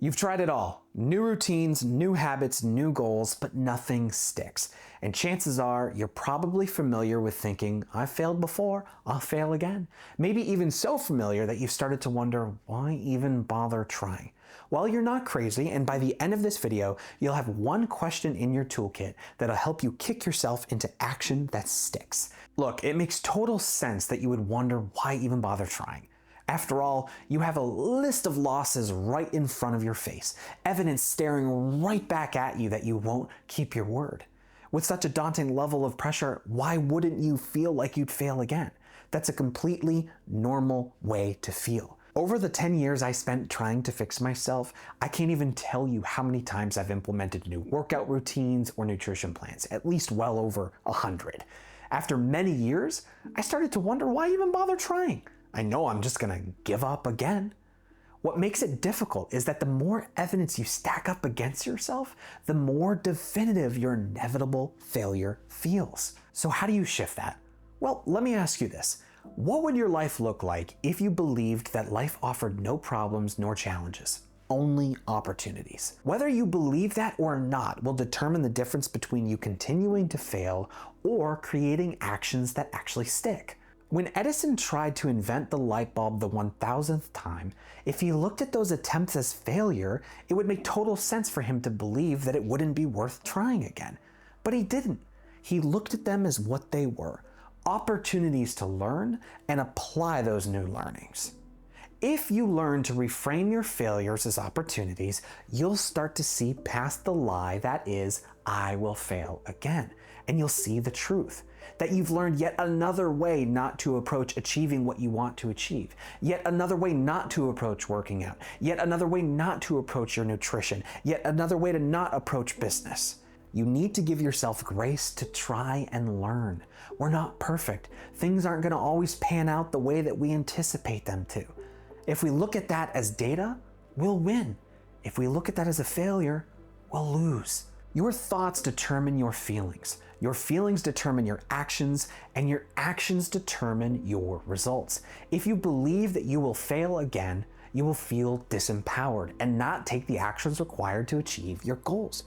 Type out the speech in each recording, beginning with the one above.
You've tried it all. New routines, new habits, new goals, but nothing sticks. And chances are you're probably familiar with thinking, I've failed before, I'll fail again. Maybe even so familiar that you've started to wonder, why even bother trying? Well, you're not crazy, and by the end of this video, you'll have one question in your toolkit that'll help you kick yourself into action that sticks. Look, it makes total sense that you would wonder why even bother trying. After all, you have a list of losses right in front of your face, evidence staring right back at you that you won't keep your word. With such a daunting level of pressure, why wouldn't you feel like you'd fail again? That's a completely normal way to feel. Over the 10 years I spent trying to fix myself, I can't even tell you how many times I've implemented new workout routines or nutrition plans, at least well over 100. After many years, I started to wonder why even bother trying. I know I'm just gonna give up again. What makes it difficult is that the more evidence you stack up against yourself, the more definitive your inevitable failure feels. So how do you shift that? Well, let me ask you this. What would your life look like if you believed that life offered no problems nor challenges, only opportunities? Whether you believe that or not will determine the difference between you continuing to fail or creating actions that actually stick. When Edison tried to invent the light bulb the 1000th time, if he looked at those attempts as failure, it would make total sense for him to believe that it wouldn't be worth trying again. But he didn't. He looked at them as what they were, opportunities to learn and apply those new learnings. If you learn to reframe your failures as opportunities, you'll start to see past the lie that is, I will fail again. And you'll see the truth, that you've learned yet another way not to approach achieving what you want to achieve, yet another way not to approach working out, yet another way not to approach your nutrition, yet another way to not approach business. You need to give yourself grace to try and learn. We're not perfect. Things aren't going to always pan out the way that we anticipate them to. If we look at that as data, we'll win. If we look at that as a failure, we'll lose. Your thoughts determine your feelings determine your actions, and your actions determine your results. If you believe that you will fail again, you will feel disempowered and not take the actions required to achieve your goals.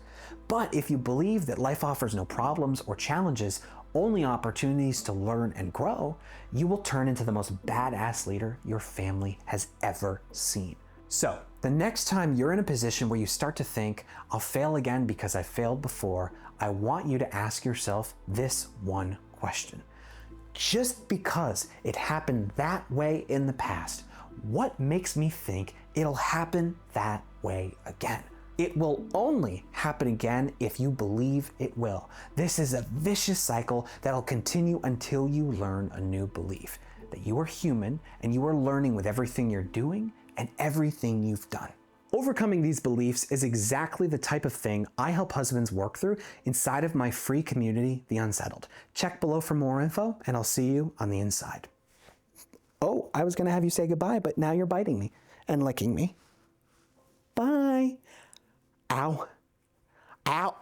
But if you believe that life offers no problems or challenges, only opportunities to learn and grow, you will turn into the most badass leader your family has ever seen. So, the next time you're in a position where you start to think, I'll fail again because I failed before, I want you to ask yourself this one question. Just because it happened that way in the past, what makes me think it'll happen that way again? It will only happen again if you believe it will. This is a vicious cycle that'll continue until you learn a new belief, that you are human and you are learning with everything you're doing and everything you've done. Overcoming these beliefs is exactly the type of thing I help husbands work through inside of my free community, The Unsettled. Check below for more info, and I'll see you on the inside. Oh, I was gonna have you say goodbye, but now you're biting me and licking me. Bye. Ow. Ow.